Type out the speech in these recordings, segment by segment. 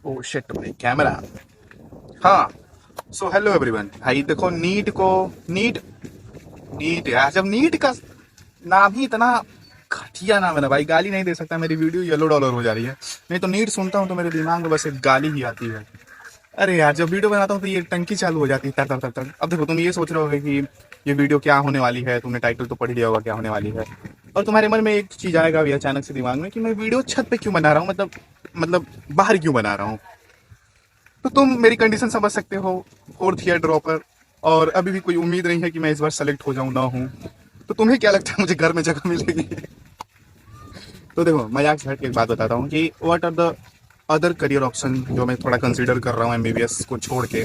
Oh shit भाई camera. हाँ। So hello everyone भाई, देखो नीट को नीट नीट यार, जब नीट का नाम ही इतना घटिया नाम है ना भाई, गाली नहीं दे सकता। मेरी वीडियो येलो डॉलर हो जा रही है। नहीं तो नीट सुनता हूँ तो मेरे दिमाग में बस एक गाली ही आती है। अरे यार, जब वीडियो बनाता हूँ तो ये टंकी चालू हो जाती है तर तर तर तर। अब देखो, तुम ये सोच रहे होगे कि ये वीडियो क्या होने वाली है, तुमने टाइटल तो पढ़ लिया होगा क्या होने वाली है। और तुम्हारे मन में एक चीज आएगा भी अचानक से दिमाग में कि मैं वीडियो छत पे क्यों बना रहा हूँ, मतलब बाहर क्यों बना रहा हूँ। तो तुम मेरी कंडीशन समझ सकते हो, फोर्थ ईयर ड्रॉपर, और अभी भी कोई उम्मीद नहीं है कि मैं इस बार सेलेक्ट हो जाऊँ ना हूँ। तो तुम्हें क्या लगता है मुझे घर में जगह मिलेगी? तो देखो, मजाक से हट के एक बात बताता हूँ कि what are the other career option जो मैं थोड़ा कंसीडर कर रहा हूँ एमबीबीएस को छोड़ के।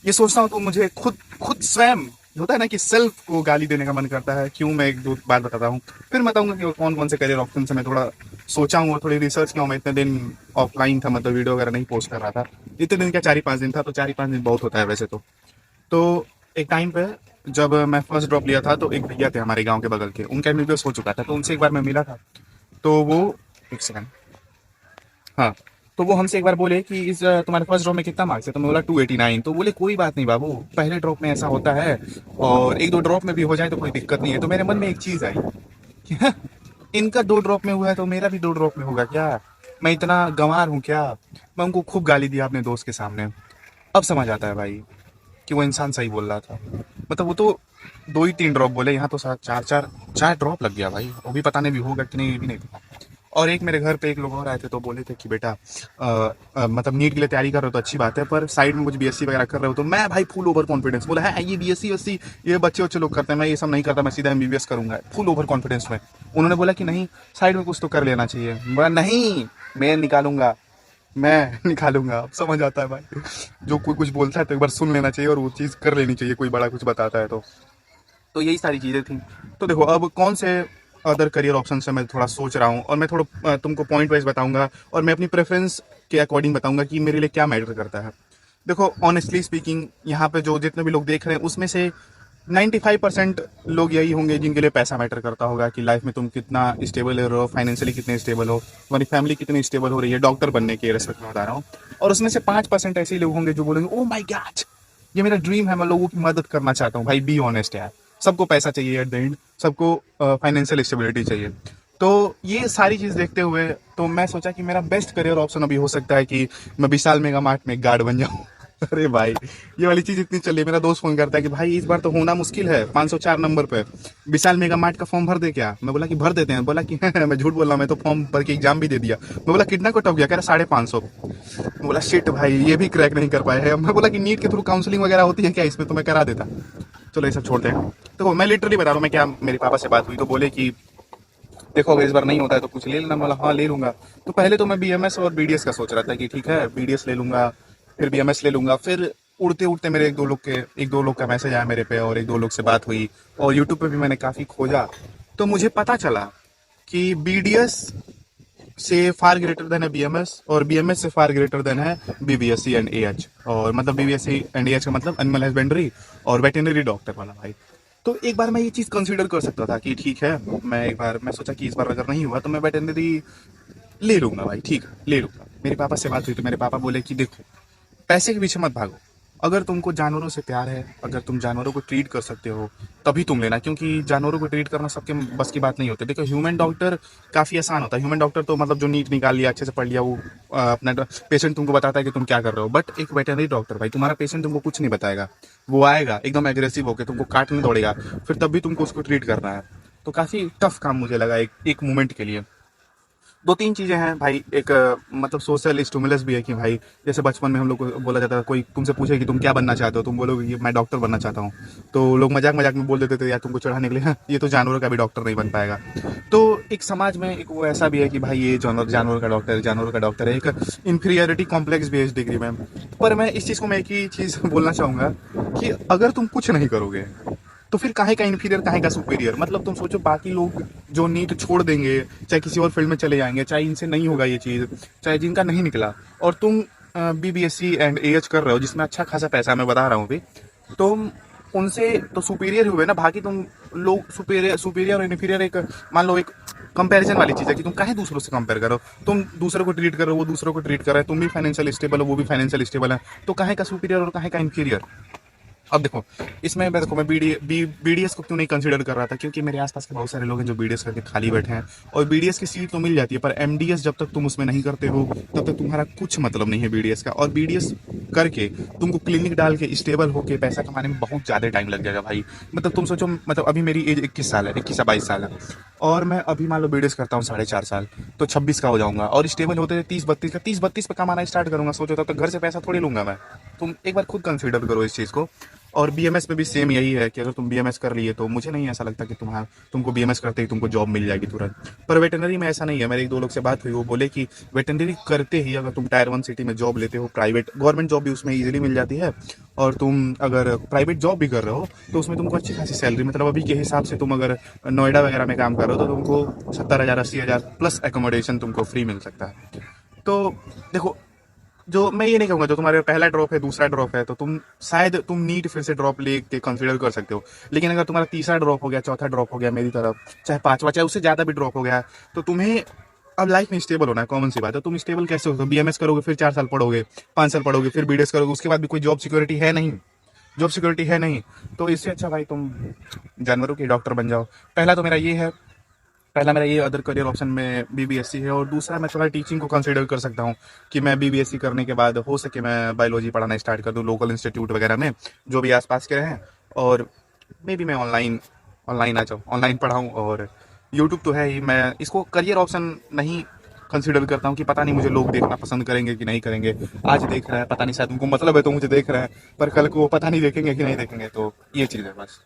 ये सोचता हूँ तो मुझे खुद खुद स्वयं होता है ना कि सेल्फ को गाली देने का मन करता है। क्यों, मैं एक दो बात बताता हूँ, फिर बताऊंगा कि कौन कौन से करियर ऑप्शन से मैं थोड़ा सोचा हूँ और थोड़ी रिसर्च किया हूँ। मैं इतने दिन ऑफलाइन था, मतलब वीडियो वगैरह नहीं पोस्ट कर रहा था। इतने दिन क्या, 4 ही 5 दिन था, तो 4 ही 5 दिन बहुत होता है वैसे तो एक टाइम पे जब मैं फर्स्ट ड्रॉप लिया था तो एक भैया थे हमारे गांव के बगल के, उनका एमबीबीएस हो चुका था, तो उनसे एक बार मैं मिला था। तो वो, एक सेकंड, हाँ, तो वो हमसे एक बार बोले कि इस तुम्हारे फर्स्ट ड्रॉप में कितना मार्क्स है, तो मैं बोला 289। तो बोले कोई बात नहीं बाबू, पहले ड्रॉप में ऐसा होता है, और एक दो ड्रॉप में भी हो जाए तो कोई दिक्कत नहीं है। तो मेरे मन में एक चीज आई कि हाँ, इनका 2 ड्रॉप में हुआ है तो मेरा भी 2 ड्रॉप में होगा क्या? मैं इतना गंवार हूँ क्या? मैं उनको खूब गाली दिया अपने दोस्त के सामने। अब समझ आता है भाई कि वो इंसान सही बोल रहा था। मतलब वो तो 2 ही 3 ड्रॉप बोले, यहाँ तो चार चार चार ड्रॉप लग गया भाई। वो भी पता नहीं भी होगा कि नहीं, ये भी नहीं पता। और एक मेरे घर पे एक लोग और आए थे तो बोले थे कि बेटा मतलब नीट के लिए तैयारी कर रहे हो तो अच्छी बात है, पर साइड में कुछ बीएससी वगैरह कर रहे हो। तो मैं भाई फुल ओवर कॉन्फिडेंस बोला है, ये बीएससी वसी ये बच्चे बच्चे लोग करते हैं, मैं ये सब नहीं करता, मैं सीधा एमबीबीएस करूंगा, फुल ओवर कॉन्फिडेंस में। उन्होंने बोला कि नहीं, साइड में कुछ तो कर लेना चाहिए। बोला नहीं, मैं निकालूंगा, मैं निकालूंगा। अब समझ आता है भाई, जो कोई कुछ बोलता है तो एक बार सुन लेना चाहिए और वो चीज़ कर लेनी चाहिए, कोई बड़ा कुछ बताता है तो यही सारी चीज़ें थी। तो देखो, अब कौन से अदर करियर ऑप्शन से मैं थोड़ा सोच रहा हूँ, और मैं थोड़ा तुमको पॉइंट वाइज बताऊंगा, और मैं अपनी प्रेफरेंस के अकॉर्डिंग बताऊंगा कि मेरे लिए क्या मैटर करता है। देखो, ऑनेस्टली स्पीकिंग, यहाँ पे जो जितने भी लोग देख रहे हैं उसमें से 95% लोग यही होंगे जिनके लिए पैसा मैटर करता होगा, कि लाइफ में तुम कितना स्टेबल हो, फाइनेंशियली कितने स्टेबल हो, तुम्हारी फैमिली कितनी स्टेबल हो रही है, डॉक्टर बनने के रेस्पेक्ट में बता रहा हूँ। और उसमें से 5% ऐसे लोग होंगे जो बोलेंगे ओ माई गॉड, ये मेरा ड्रीम है, मैं लोगों की मदद करना चाहता हूँ। भाई बी ऑनेस्ट यार, सबको पैसा चाहिए एट द एंड, सबको फाइनेंशियल स्टेबिलिटी चाहिए। तो ये सारी चीज़ देखते हुए तो मैं सोचा कि मेरा बेस्ट करियर ऑप्शन अभी हो सकता है कि मैं विशाल मेगा मार्ट में गार्ड बन जाऊँ। अरे भाई, ये वाली चीज इतनी चल रही है, मेरा दोस्त फोन करता है कि भाई इस बार तो होना मुश्किल है, 504 नंबर पे विशाल मेगा मार्ट का फॉर्म भर दे क्या? मैं बोला कि भर देते हैं। बोला कि मैं झूठ बोल रहा हूँ, मैं तो फॉर्म भर के एग्जाम भी दे दिया। मैं बोला कितना कट ऑफ गया? कह रहा 550। मैं बोला शिट भाई, ये भी क्रैक नहीं कर पाए हैं। मैं बोला कि नीट के थ्रू काउंसलिंग वगैरह होती है क्या इसमें, तो मैं करा देता। चलो ये सब छोड़ते हैं। तो मैं लिटरली बता रहा हूँ, मैं क्या, मेरे पापा से बात हुई तो बोले कि देखो अगर इस बार नहीं होता है तो कुछ ले लेना। बोला हाँ ले लूंगा। तो पहले तो मैं बीएमएस और बीडीएस का सोच रहा था कि ठीक है बीडीएस ले लूंगा, फिर बीएमएस ले लूंगा। फिर उड़ते उड़ते मेरे एक दो लोग का मैसेज आया मेरे पे, और एक दो लोग से बात हुई, और यूट्यूब पे भी मैंने काफ़ी खोजा। तो मुझे पता चला कि बीडीएस से फार ग्रेटर देन है बीएमएस, और बीएमएस से फार ग्रेटर देन है बीबीएससी एंड एएच। और मतलब बीबीएससी एंड एएच का मतलब एनिमल हस्बेंड्री और वेटेनरी डॉक्टर वाला भाई। तो एक बार मैं ये चीज़ कंसीडर कर सकता था कि ठीक है, मैं एक बार मैं सोचा कि इस बार अगर नहीं हुआ तो मैं वेटेनरी ले लूंगा भाई, ठीक है ले लूंगा। मेरे पापा से बात हुई तो मेरे पापा बोले कि देखो, पैसे के पीछे मत भागो। अगर तुमको जानवरों से प्यार है, अगर तुम जानवरों को ट्रीट कर सकते हो, तभी तुम लेना, क्योंकि जानवरों को ट्रीट करना सबके बस की बात नहीं होती। देखो, ह्यूमन डॉक्टर काफ़ी आसान होता है। ह्यूमन डॉक्टर तो मतलब जो नीट निकाल लिया, अच्छे से पढ़ लिया, वो अपना पेशेंट तुमको बताता है कि तुम क्या कर रहे हो। बट एक वेटनरी डॉक्टर भाई, तुम्हारा पेशेंट तुमको कुछ नहीं बताएगा, वो आएगा एकदम एग्रेसिव होकर तुमको काटने दौड़ेगा, फिर तब भी तुमको उसको ट्रीट करना है। तो काफ़ी टफ काम मुझे लगा एक मोमेंट के लिए। दो तीन चीजें हैं भाई, एक मतलब सोशल स्टिमुलस भी है कि भाई, जैसे बचपन में हम लोग को बोला जाता था, कोई तुमसे पूछे कि तुम क्या बनना चाहते हो, तुम बोलोगे कि मैं डॉक्टर बनना चाहता हूँ, तो लोग मजाक मजाक में बोल देते थे यार तुमको चढ़ाने के लिए, "हाँ, ये तो जानवर का भी डॉक्टर नहीं बन पाएगा।" तो एक समाज में एक वो ऐसा भी है कि भाई ये जानवर का डॉक्टर है, जानवर का डॉक्टर है, एक इन्फीरियरिटी कॉम्प्लेक्स भी है इस डिग्री में। पर मैं इस चीज़ को, मैं एक ही चीज़ बोलना चाहूँगा कि अगर तुम कुछ नहीं करोगे तो फिर काहे का इन्फीरियर, काहे का सुपीरियर। मतलब तुम सोचो, बाकी लोग जो नीट छोड़ देंगे, चाहे किसी और फील्ड में चले जाएंगे, चाहे इनसे नहीं होगा ये चीज़, चाहे जिनका नहीं निकला, और तुम बीबीएससी एंड एएच कर रहे हो जिसमें अच्छा खासा पैसा है, मैं बता रहा हूँ अभी, तुम उनसे तो सुपीरियर हुए ना। बाकी तुम लोग सुपीरियर सुपीरियर और इन्फीरियर एक मान लो एक कंपैरिजन वाली चीज है कि तुम काहे दूसरों से कंपेयर करो। तुम दूसरों को ट्रीट करो, वो दूसरों को ट्रीट कर रहा है, तुम भी फाइनेंशियल स्टेबल हो, वो भी फाइनेंशियल स्टेबल है, तो काहे का सुपीरियर और काहे का इन्फीरियर। अब देखो इसमें मैं देखो मैं बीडीएस को क्यों नहीं कंसीडर कर रहा था, क्योंकि मेरे आसपास के बहुत सारे लोग हैं जो बीडीएस करके खाली बैठे हैं, और बीडीएस की सीट तो मिल जाती है, पर एमडीएस जब तक तुम उसमें नहीं करते हो तब तक तुम्हारा कुछ मतलब नहीं है बीडीएस का। और बीडीएस करके तुमको क्लिनिक डाल के स्टेबल होके पैसा कमाने में बहुत ज़्यादा टाइम लग जाएगा भाई। मतलब तुम सोचो, मतलब अभी मेरी एज 21 साल है, 21 से 22 साल है, और मैं अभी मान लो बीडीएस करता हूँ 4.5 साल, तो 26 का हो जाऊंगा, और स्टेबल होते 30-32 का, 30-32 पे कमाना स्टार्ट करूंगा। सोचो तब तक घर से पैसा थोड़ी लूंगा मैं। तुम एक बार खुद कंसीडर करो इस चीज़ को। और बीएमएस में भी सेम यही है कि अगर तुम बीएमएस कर लिए तो मुझे नहीं ऐसा लगता कि तुमको बीएमएस करते ही तुमको जॉब मिल जाएगी तुरंत। पर वेटनरी में ऐसा नहीं है। मेरे एक दो लोग से बात हुई, वो बोले कि वेटनरी करते ही अगर तुम टायर 1 सिटी में जॉब लेते हो, प्राइवेट गवर्नमेंट जॉब भी उसमें इजीली मिल जाती है, और तुम अगर प्राइवेट जॉब भी कर रहे हो तो उसमें तुमको अच्छी खासी सैलरी, मतलब अभी के हिसाब से तुम अगर नोएडा वगैरह में काम कर रहे हो तो तुमको 70,000 80,000 प्लस एकोमोडेशन तुमको फ्री मिल सकता है। तो देखो, जो मैं ये नहीं कहूंगा जो तुम्हारे पहला ड्रॉप है, दूसरा ड्रॉप है, तो तुम नीट फिर से ड्रॉप लेके कंसीडर कर सकते हो। लेकिन अगर तुम्हारा तीसरा ड्रॉप हो गया, चौथा ड्रॉप हो गया मेरी तरफ, चाहे पांचवा, चाहे उससे ज्यादा भी ड्रॉप हो गया, तो तुम्हें अब लाइफ में स्टेबल होना है। कॉमन सी बात है। तुम स्टेबल कैसे हो? बीएमएस करोगे, फिर 4 साल पढ़ोगे, 5 साल पढ़ोगे, फिर बीडीएस करोगे, उसके बाद भी कोई जॉब सिक्योरिटी है नहीं। जॉब सिक्योरिटी है नहीं, तो इससे अच्छा भाई तुम जानवरों के डॉक्टर बन जाओ। पहला तो मेरा ये है, पहला मेरा ये अदर करियर ऑप्शन में बीबीएससी है, और दूसरा मैं थोड़ा टीचिंग को कंसीडर कर सकता हूँ कि मैं बीबीएससी करने के बाद हो सके मैं बायोलॉजी पढ़ाना स्टार्ट कर दूँ लोकल इंस्टीट्यूट वगैरह में जो भी आसपास के रहें, और मे बी मैं ऑनलाइन ऑनलाइन आ जाऊँ, ऑनलाइन पढ़ाऊँ। और यूट्यूब तो है ही, मैं इसको करियर ऑप्शन नहीं कंसीडर करता हूँ कि पता नहीं मुझे लोग देखना पसंद करेंगे कि नहीं करेंगे। आज देख रहे हैं, पता नहीं, शायद उनको मतलब है तो मुझे देख रहे हैं, पर कल को पता नहीं देखेंगे कि नहीं देखेंगे। तो ये चीज़ है बस।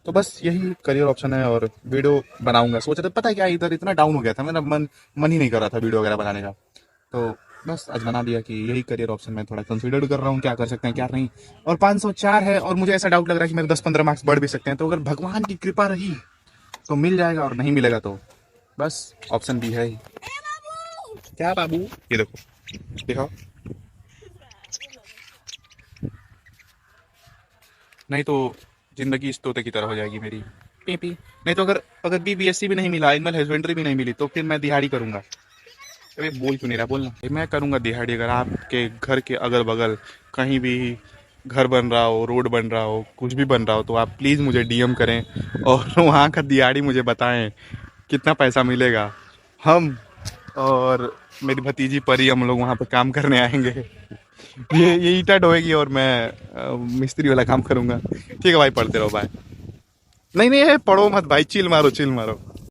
तो बस यही करियर ऑप्शन है, और वीडियो बनाऊंगा सोचा था। पता है क्या, इधर इतना डाउन हो गया था, मेरा मन ही नहीं कर रहा था वीडियो वगैरह बनाने का, तो बस आज बना दिया कि यही करियर ऑप्शन मैं थोड़ा कंसीडर कर रहा हूँ, क्या कर सकते हैं क्या नहीं। और 504 है, और मुझे ऐसा डाउट लग रहा है कि मेरे 10-15 मार्क्स बढ़ भी सकते हैं, तो अगर भगवान की कृपा रही तो मिल जाएगा, और नहीं मिलेगा तो बस ऑप्शन भी है ही। क्या बाबू, ये देखो, दिखाओ, नहीं तो जिंदगी इस तोते की तरह हो जाएगी मेरी, पी पी। नहीं तो अगर अगर बीबीएससी भी नहीं मिला, एनिमल हस्बेंड्री भी नहीं मिली, तो फिर मैं दिहाड़ी करूंगा। अरे बोल क्यों नहीं रहा, बोलना। मैं करूंगा दिहाड़ी। अगर आपके घर के अगल बगल कहीं भी घर बन रहा हो, रोड बन रहा हो, कुछ भी बन रहा हो, तो आप प्लीज़ मुझे डीएम करें, और वहाँ का दिहाड़ी मुझे बताएं कितना पैसा मिलेगा। हम और मेरी भतीजी परी, हम लोग वहाँ पे काम करने आएंगे। ये ईटा ढोएगी और मैं मिस्त्री वाला काम करूंगा। ठीक है भाई, पढ़ते रहो, बाय। नहीं नहीं, पढ़ो मत भाई, चिल मारो चिल मारो।